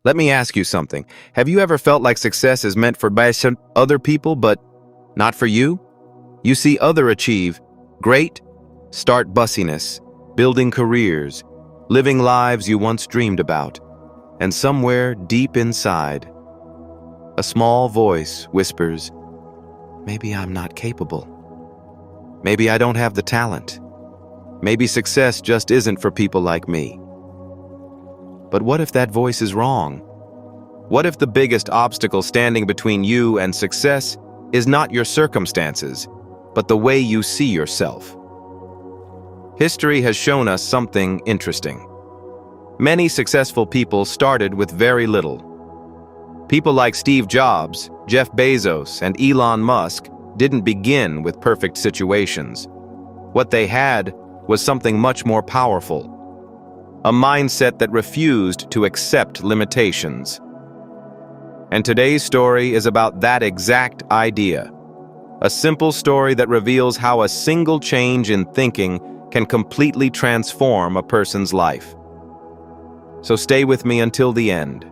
Let me ask you something. Have you ever felt like success is meant for by some other people, but not for you? You see other achieve great, start bussiness, building careers, living lives you once dreamed about. And somewhere deep inside, a small voice whispers, maybe I'm not capable. Maybe I don't have the talent. Maybe success just isn't for people like me. But what if that voice is wrong? What if the biggest obstacle standing between you and success is not your circumstances, but the way you see yourself? History has shown us something interesting. Many successful people started with very little. People like Steve Jobs, Jeff Bezos, and Elon Musk didn't begin with perfect situations. What they had was something much more powerful. A mindset that refused to accept limitations. And today's story is about that exact idea. A simple story that reveals how a single change in thinking can completely transform a person's life. So stay with me until the end.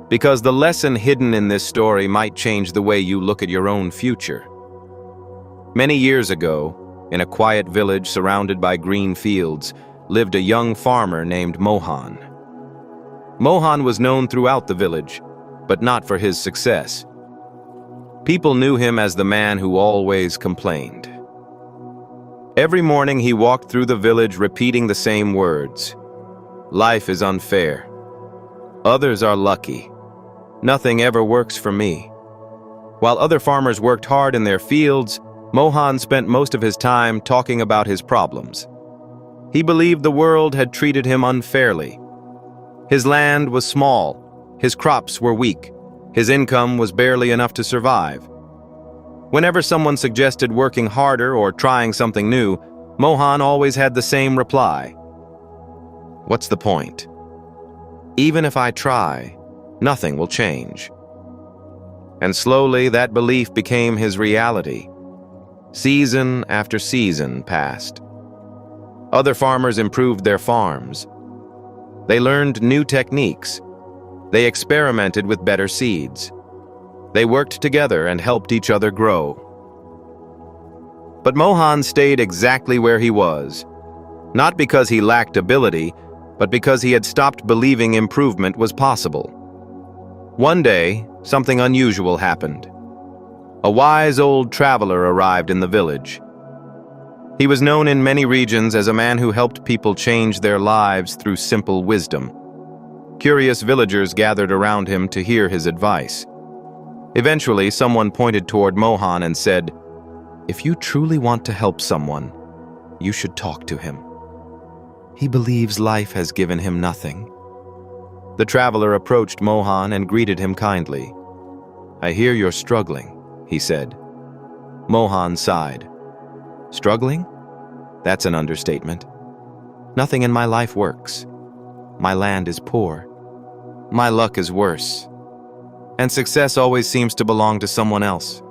Because the lesson hidden in this story might change the way you look at your own future. Many years ago, in a quiet village surrounded by green fields, lived a young farmer named Mohan. Mohan was known throughout the village, but not for his success. People knew him as the man who always complained. Every morning he walked through the village repeating the same words. Life is unfair. Others are lucky. Nothing ever works for me. While other farmers worked hard in their fields, Mohan spent most of his time talking about his problems. He believed the world had treated him unfairly. His land was small, his crops were weak, his income was barely enough to survive. Whenever someone suggested working harder or trying something new, Mohan always had the same reply. What's the point? Even if I try, nothing will change. And slowly that belief became his reality. Season after season passed. Other farmers improved their farms. They learned new techniques. They experimented with better seeds. They worked together and helped each other grow. But Mohan stayed exactly where he was, not because he lacked ability, but because he had stopped believing improvement was possible. One day, something unusual happened. A wise old traveler arrived in the village. He was known in many regions as a man who helped people change their lives through simple wisdom. Curious villagers gathered around him to hear his advice. Eventually, someone pointed toward Mohan and said, "If you truly want to help someone, you should talk to him. He believes life has given him nothing." The traveler approached Mohan and greeted him kindly. "I hear you're struggling," he said. Mohan sighed. "Struggling? That's an understatement. Nothing in my life works. My land is poor. My luck is worse. And success always seems to belong to someone else."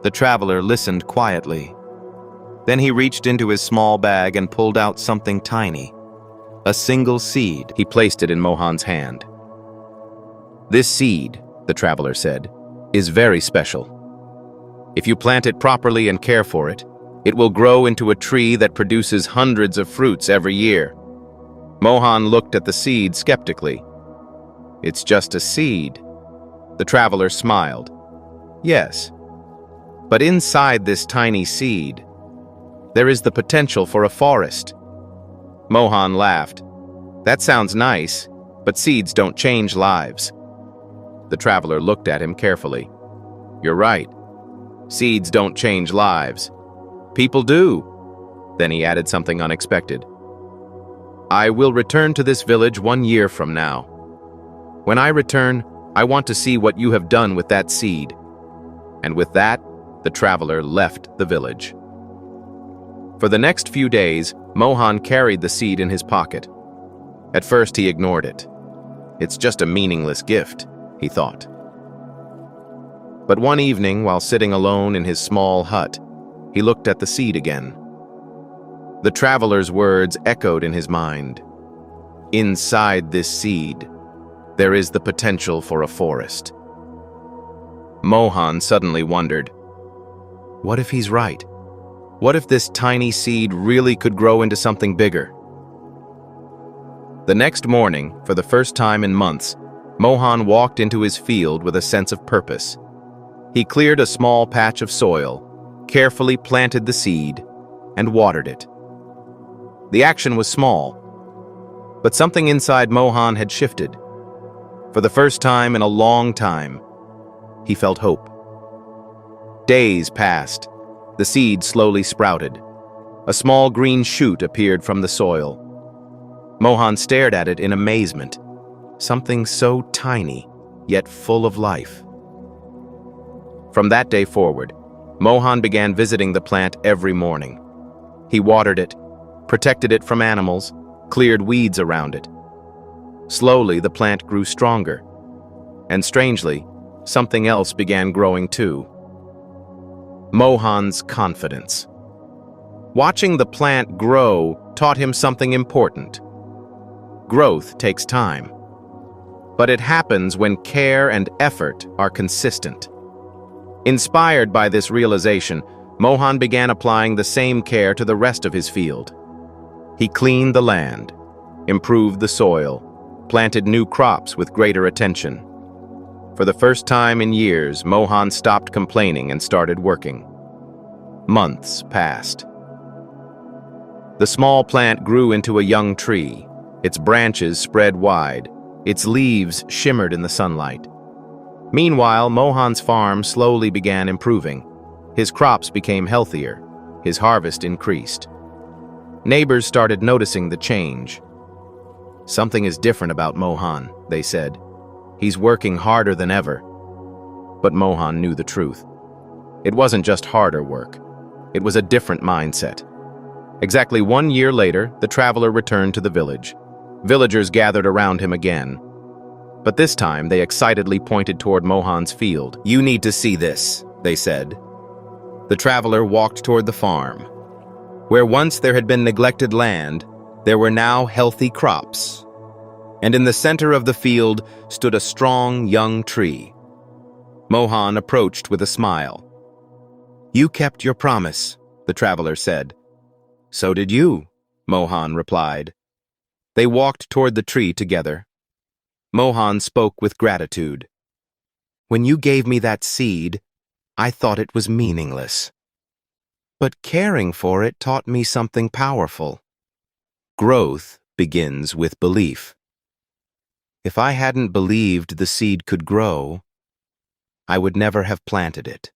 The traveler listened quietly. Then he reached into his small bag and pulled out something tiny. A single seed. He placed it in Mohan's hand. "This seed," the traveler said, "is very special. If you plant it properly and care for it, it will grow into a tree that produces hundreds of fruits every year." Mohan looked at the seed skeptically. "It's just a seed." The traveler smiled. "Yes, but inside this tiny seed, there is the potential for a forest." Mohan laughed. "That sounds nice, but seeds don't change lives." The traveler looked at him carefully. "You're right. Seeds don't change lives. People do." Then he added something unexpected. "I will return to this village 1 year from now. When I return, I want to see what you have done with that seed." And with that, the traveler left the village. For the next few days, Mohan carried the seed in his pocket. At first, he ignored it. "It's just a meaningless gift," he thought. But one evening, while sitting alone in his small hut, he looked at the seed again. The traveler's words echoed in his mind. "Inside this seed, there is the potential for a forest. Mohan suddenly wondered, what if he's right? What if this tiny seed really could grow into something bigger? The next morning, for the first time in months, Mohan walked into his field with a sense of purpose. He cleared a small patch of soil, carefully planted the seed, and watered it. The action was small, but something inside Mohan had shifted. For the first time in a long time, he felt hope. Days passed. The seed slowly sprouted. A small green shoot appeared from the soil. Mohan stared at it in amazement. Something so tiny, yet full of life. From that day forward, Mohan began visiting the plant every morning. He watered it, protected it from animals, cleared weeds around it. Slowly, the plant grew stronger. And strangely, something else began growing too. Mohan's confidence. Watching the plant grow taught him something important. Growth takes time, but it happens when care and effort are consistent. Inspired by this realization, Mohan began applying the same care to the rest of his field. He cleaned the land, improved the soil, planted new crops with greater attention. For the first time in years, Mohan stopped complaining and started working. Months passed. The small plant grew into a young tree. Its branches spread wide. Its leaves shimmered in the sunlight. Meanwhile, Mohan's farm slowly began improving. His crops became healthier. His harvest increased. Neighbors started noticing the change. Something is different about Mohan, they said. He's working harder than ever. But Mohan knew the truth. It wasn't just harder work. It was a different mindset. Exactly 1 year later, the traveler returned to the village. Villagers gathered around him again. But this time, they excitedly pointed toward Mohan's field. "You need to see this," they said. The traveler walked toward the farm. Where once there had been neglected land, there were now healthy crops. And in the center of the field stood a strong young tree. Mohan approached with a smile. "You kept your promise," the traveler said. "So did you," Mohan replied. They walked toward the tree together. Mohan spoke with gratitude. "When you gave me that seed, I thought it was meaningless. But caring for it taught me something powerful. Growth begins with belief. If I hadn't believed the seed could grow, I would never have planted it."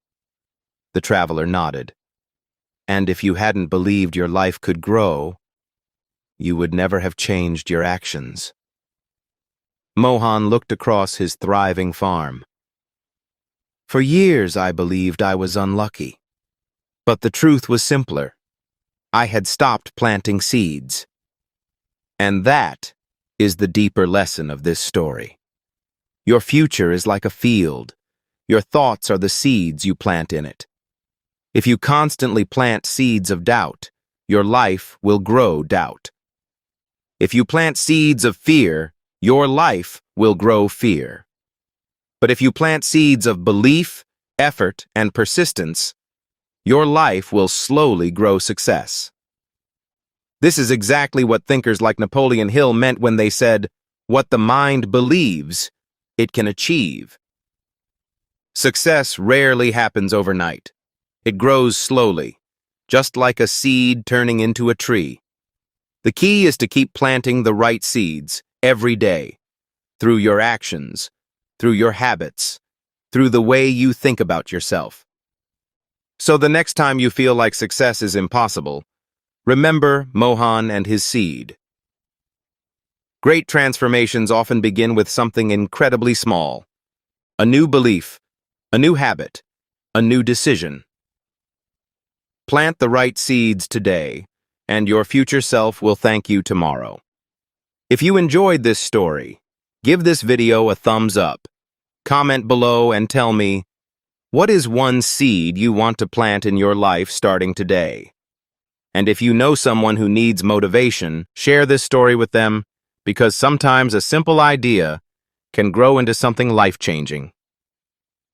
The traveler nodded. "And if you hadn't believed your life could grow, you would never have changed your actions." Mohan looked across his thriving farm. "For years I believed I was unlucky. But the truth was simpler. I had stopped planting seeds. And that is the deeper lesson of this story. Your future is like a field. Your thoughts are the seeds you plant in it. If you constantly plant seeds of doubt, your life will grow doubt. If you plant seeds of fear, your life will grow fear. But if you plant seeds of belief, effort, and persistence, your life will slowly grow success. This is exactly what thinkers like Napoleon Hill meant when they said, "What the mind believes, it can achieve." Success rarely happens overnight. It grows slowly, just like a seed turning into a tree. The key is to keep planting the right seeds every day, through your actions, through your habits, through the way you think about yourself. So the next time you feel like success is impossible, remember Mohan and his seed. Great transformations often begin with something incredibly small. A new belief, a new habit, a new decision. Plant the right seeds today, and your future self will thank you tomorrow. If you enjoyed this story, give this video a thumbs up. Comment below and tell me, what is one seed you want to plant in your life starting today? And if you know someone who needs motivation, share this story with them, because sometimes a simple idea can grow into something life-changing.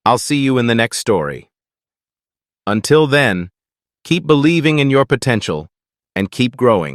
I'll see you in the next story. Until then, keep believing in your potential and keep growing.